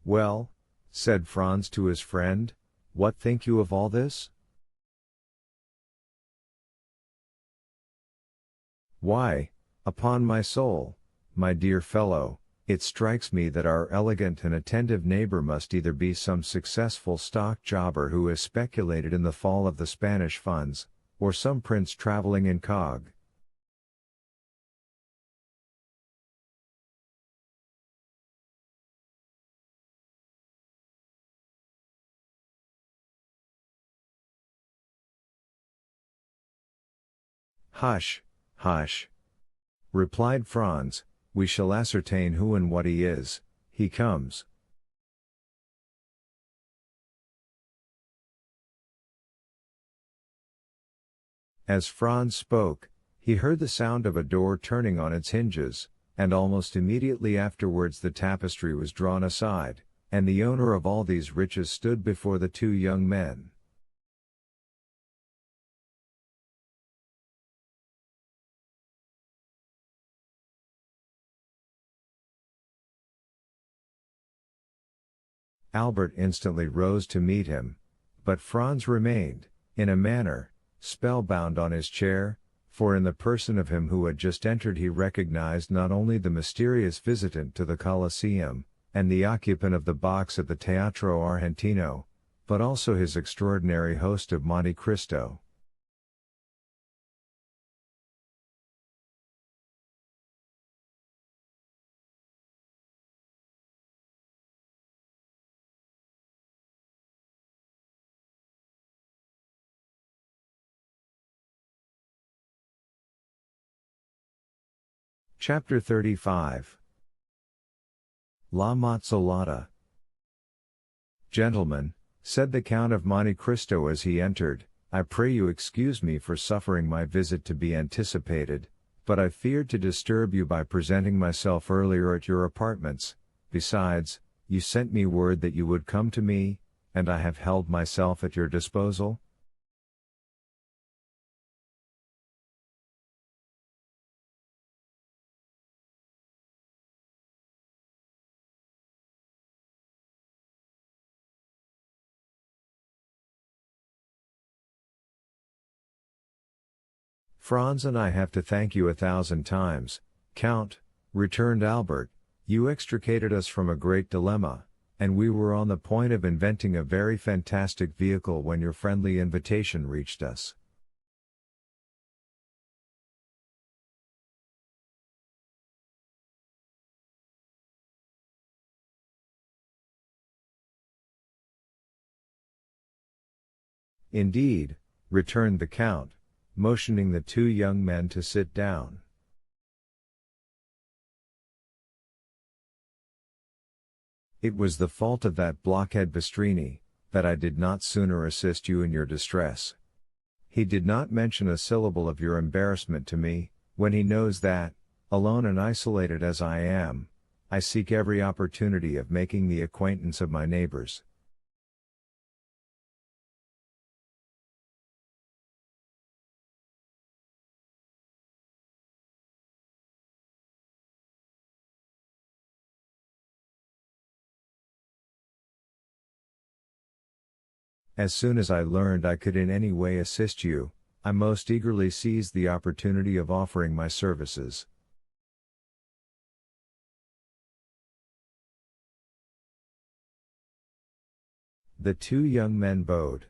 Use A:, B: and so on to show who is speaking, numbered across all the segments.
A: "Well," said Franz to his friend, "what think you of all this?" "Why, upon my soul, my dear fellow, it strikes me that our elegant and attentive neighbor must either be some successful stock jobber who has speculated in the fall of the Spanish funds, or some prince traveling incog." "Hush, hush," replied Franz, "we shall ascertain who and what he is. He comes." As Franz spoke, he heard the sound of a door turning on its hinges, and almost immediately afterwards the tapestry was drawn aside, and the owner of all these riches stood before the two young men. Albert instantly rose to meet him, but Franz remained, in a manner, spellbound on his chair, for in the person of him who had just entered he recognized not only the mysterious visitant to the Colosseum, and the occupant of the box at the Teatro Argentino, but also his extraordinary host of Monte Cristo. Chapter 35. La Mazzolata. "Gentlemen," said the Count of Monte Cristo as he entered, "I pray you excuse me for suffering my visit to be anticipated, but I feared to disturb you by presenting myself earlier at your apartments. Besides, you sent me word that you would come to me, and I have held myself at your disposal." "Franz and I have to thank you 1,000 times, Count," returned Albert. "You extricated us from a great dilemma, and we were on the point of inventing a very fantastic vehicle when your friendly invitation reached us." "Indeed," returned the Count, motioning the two young men to sit down. "It was the fault of that blockhead Pastrini, that I did not sooner assist you in your distress. He did not mention a syllable of your embarrassment to me, when he knows that, alone and isolated as I am, I seek every opportunity of making the acquaintance of my neighbors. As soon as I learned I could in any way assist you, I most eagerly seized the opportunity of offering my services." The two young men bowed.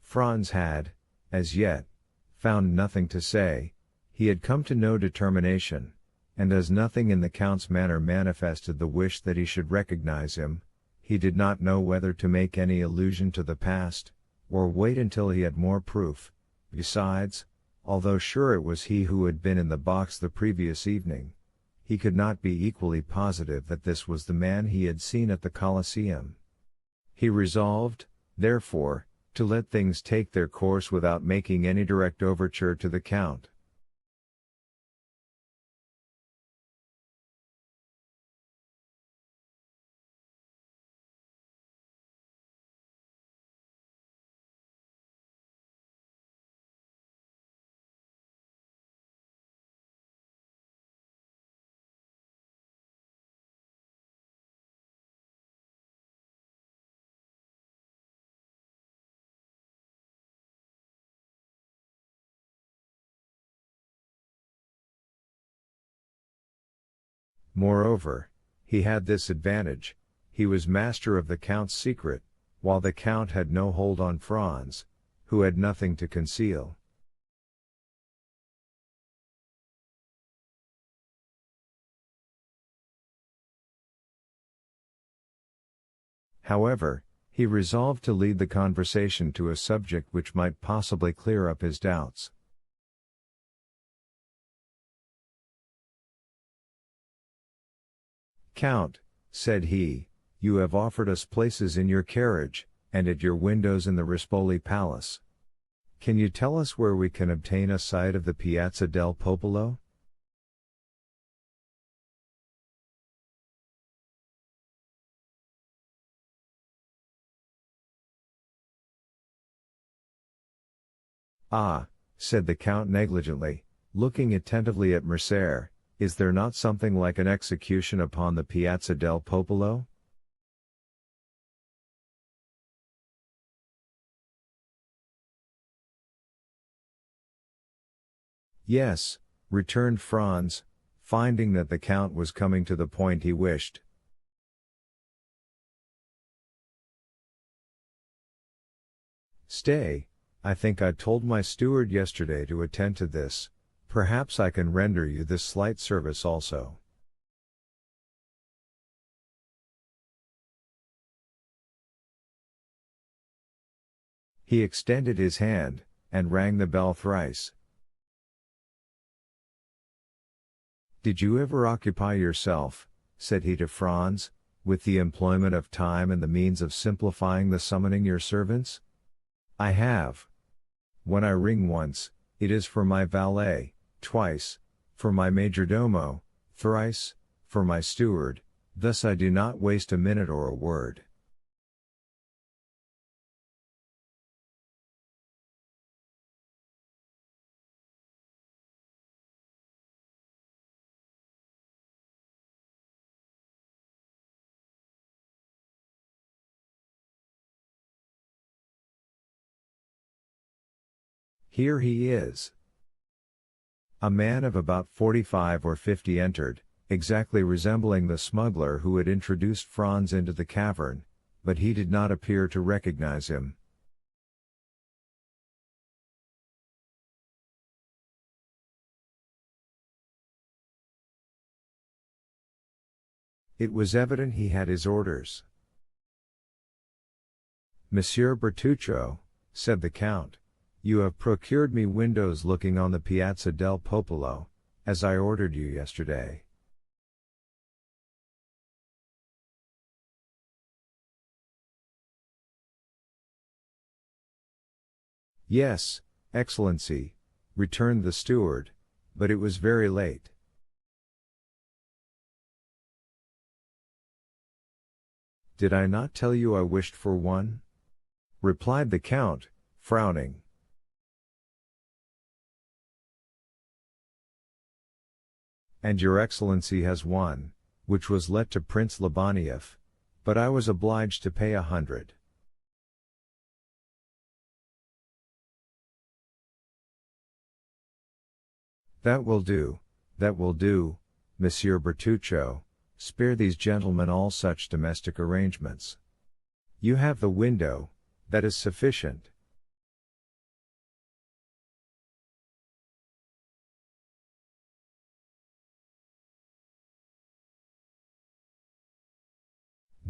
A: Franz had, as yet, found nothing to say. He had come to no determination, and as nothing in the Count's manner manifested the wish that he should recognize him, he did not know whether to make any allusion to the past, or wait until he had more proof. Besides, although sure it was he who had been in the box the previous evening, he could not be equally positive that this was the man he had seen at the Colosseum. He resolved, therefore, to let things take their course without making any direct overture to the Count. Moreover, he had this advantage: he was master of the Count's secret, while the Count had no hold on Franz, who had nothing to conceal. However, he resolved to lead the conversation to a subject which might possibly clear up his doubts. "Count," said he, "you have offered us places in your carriage, and at your windows in the Rispoli Palace. Can you tell us where we can obtain a sight of the Piazza del Popolo?" "Ah," said the Count negligently, looking attentively at Mercer, "is there not something like an execution upon the Piazza del Popolo?" "Yes," returned Franz, finding that the Count was coming to the point he wished. "Stay, I think I told my steward yesterday to attend to this. Perhaps I can render you this slight service also." He extended his hand, and rang the bell thrice. "Did you ever occupy yourself," said he to Franz, "with the employment of time and the means of simplifying the summoning your servants?" "I have. When I ring once, it is for my valet, twice, for my majordomo, thrice, for my steward, thus I do not waste a minute or a word." "Here he is." A man of about 45 or 50 entered, exactly resembling the smuggler who had introduced Franz into the cavern, but he did not appear to recognize him. It was evident he had his orders. "Monsieur Bertuccio," said the Count, "you have procured me windows looking on the Piazza del Popolo, as I ordered you yesterday." "Yes, Excellency," returned the steward, "but it was very late." "Did I not tell you I wished for one?" replied the Count, frowning. "And your Excellency has one, which was let to Prince Lobaniev, but I was obliged to pay 100. "That will do, Monsieur Bertuccio, spare these gentlemen all such domestic arrangements. You have the window, that is sufficient."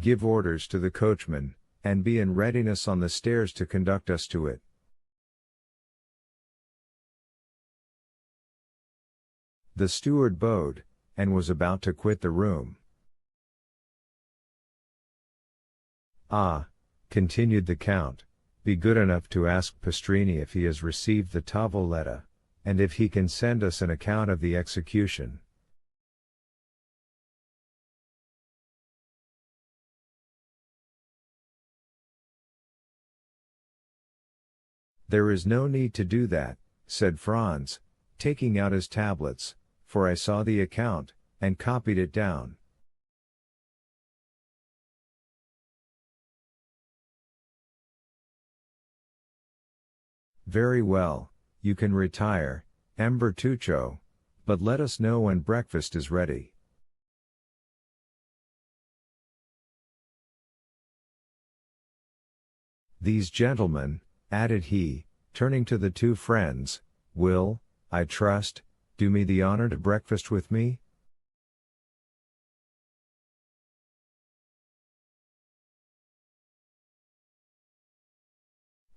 A: "Give orders to the coachman, and be in readiness on the stairs to conduct us to it." The steward bowed, and was about to quit the room. "Ah," continued the Count, "be good enough to ask Pastrini if he has received the tavoletta, and if he can send us an account of the execution." "There is no need to do that," said Franz, taking out his tablets, "for I saw the account, and copied it down." "Very well, you can retire, M. Bertuccio, but let us know when breakfast is ready." These gentlemen, added he, turning to the two friends, will, I trust, do me the honor to breakfast with me?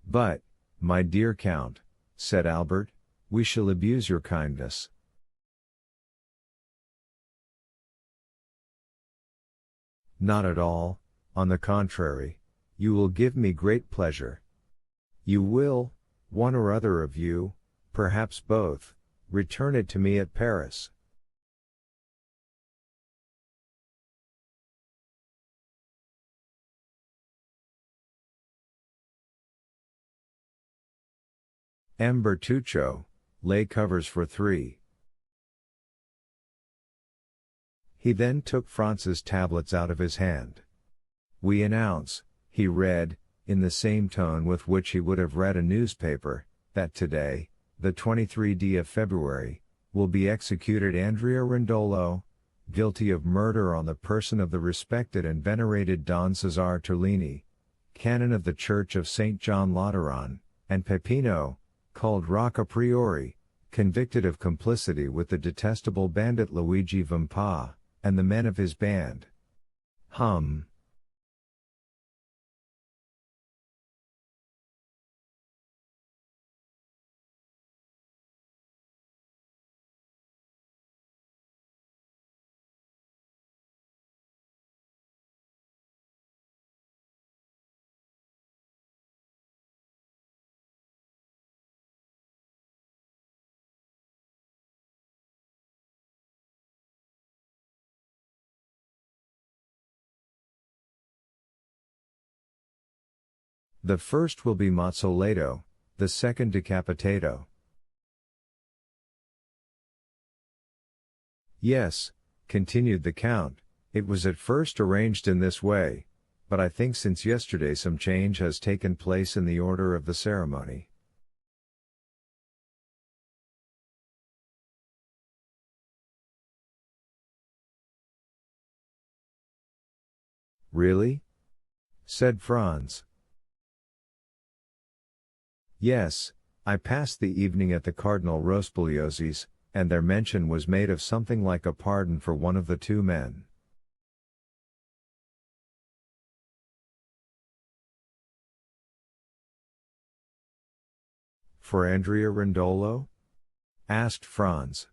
A: But, my dear Count, said Albert, we shall abuse your kindness. Not at all, on the contrary, you will give me great pleasure. You will, one or other of you, perhaps both, return it to me at Paris. M. Bertuccio, lay covers for 3. He then took Franz's tablets out of his hand. We announce, he read, in the same tone with which he would have read a newspaper, that today, the 23d of February, will be executed Andrea Rindolo, guilty of murder on the person of the respected and venerated Don Cesare Terlini, canon of the Church of St. John Lateran, and Peppino, called Rocca Priori, convicted of complicity with the detestable bandit Luigi Vampa, and the men of his band. Hum. The first will be Mazzoleto, the second Decapitato. Yes, continued the Count, it was at first arranged in this way, but I think since yesterday some change has taken place in the order of the ceremony. Really? Said Franz. Yes, I passed the evening at the Cardinal Rospigliosi's, and their mention was made of something like a pardon for one of the two men. For Andrea Rindolo? Asked Franz.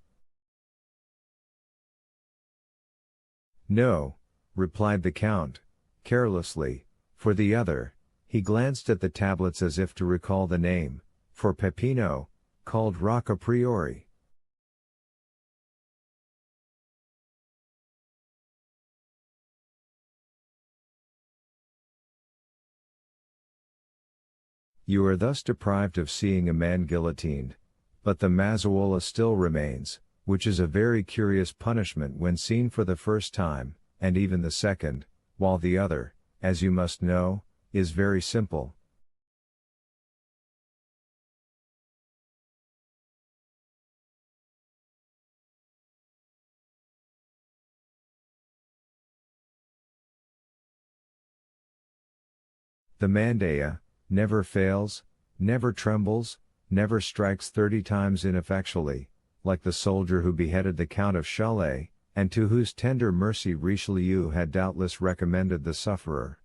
A: No, replied the Count, carelessly, for the other. He glanced at the tablets as if to recall the name, for Peppino, called Rocca Priori. You are thus deprived of seeing a man guillotined, but the mazzuola still remains, which is a very curious punishment when seen for the first time, and even the second, while the other, as you must know, is very simple. The mandea never fails, never trembles, never strikes 30 times ineffectually, like the soldier who beheaded the Count of Chalais, and to whose tender mercy Richelieu had doubtless recommended the sufferer.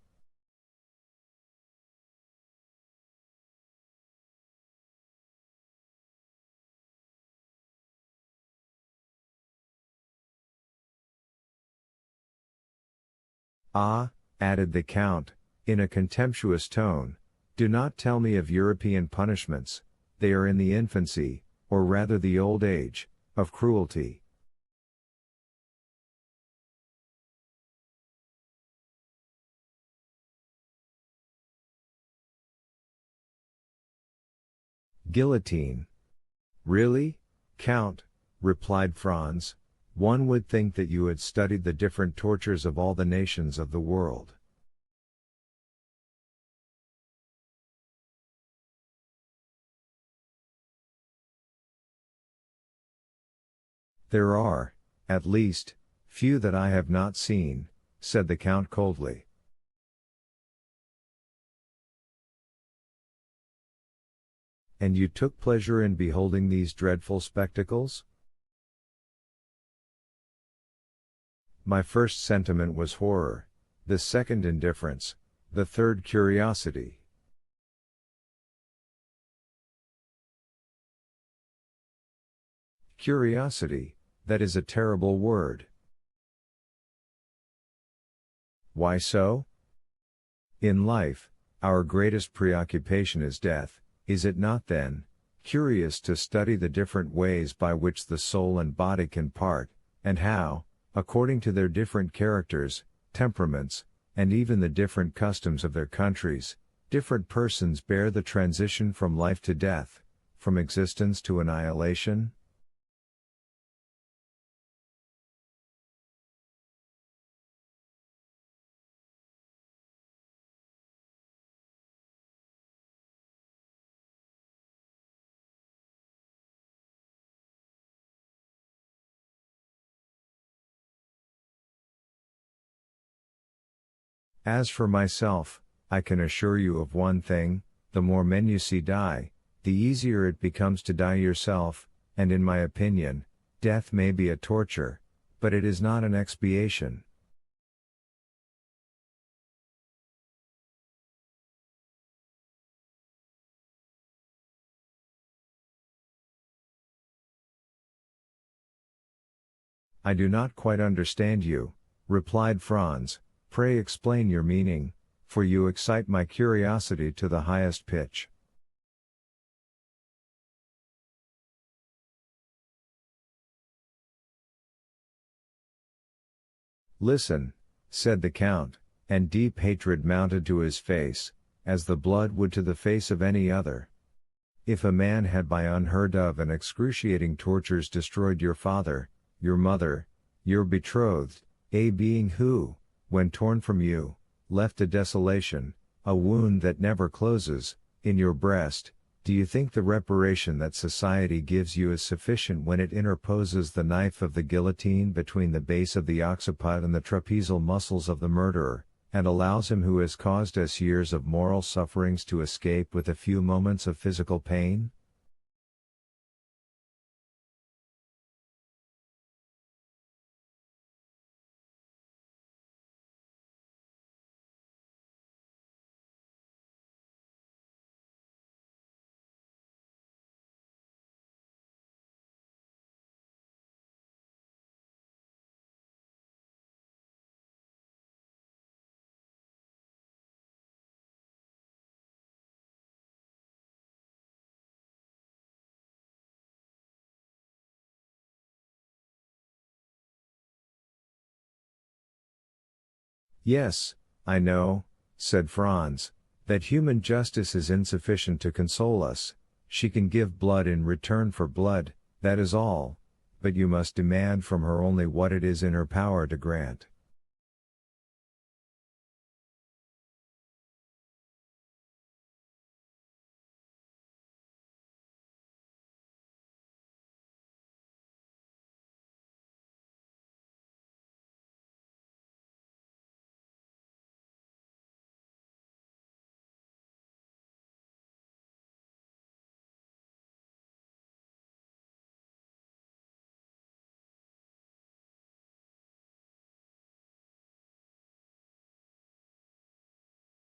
A: Ah, added the Count, in a contemptuous tone, do not tell me of European punishments, they are in the infancy, or rather the old age, of cruelty. Guillotine. Really, Count, replied Franz, one would think that you had studied the different tortures of all the nations of the world. There are, at least, few that I have not seen, said the Count coldly. And you took pleasure in beholding these dreadful spectacles? My first sentiment was horror, the second indifference, the third curiosity. Curiosity, that is a terrible word. Why so? In life, our greatest preoccupation is death, is it not then, curious to study the different ways by which the soul and body can part, and how, according to their different characters, temperaments, and even the different customs of their countries, different persons bear the transition from life to death, from existence to annihilation? As for myself, I can assure you of one thing, the more men you see die, the easier it becomes to die yourself, and in my opinion, death may be a torture, but it is not an expiation. I do not quite understand you, replied Franz. Pray explain your meaning, for you excite my curiosity to the highest pitch. Listen, said the Count, and deep hatred mounted to his face, as the blood would to the face of any other. If a man had by unheard of and excruciating tortures destroyed your father, your mother, your betrothed, a being who, when torn from you, left a desolation, a wound that never closes, in your breast, do you think the reparation that society gives you is sufficient when it interposes the knife of the guillotine between the base of the occiput and the trapezial muscles of the murderer, and allows him who has caused us years of moral sufferings to escape with a few moments of physical pain? Yes, I know, said Franz, that human justice is insufficient to console us. She can give blood in return for blood, that is all, but you must demand from her only what it is in her power to grant.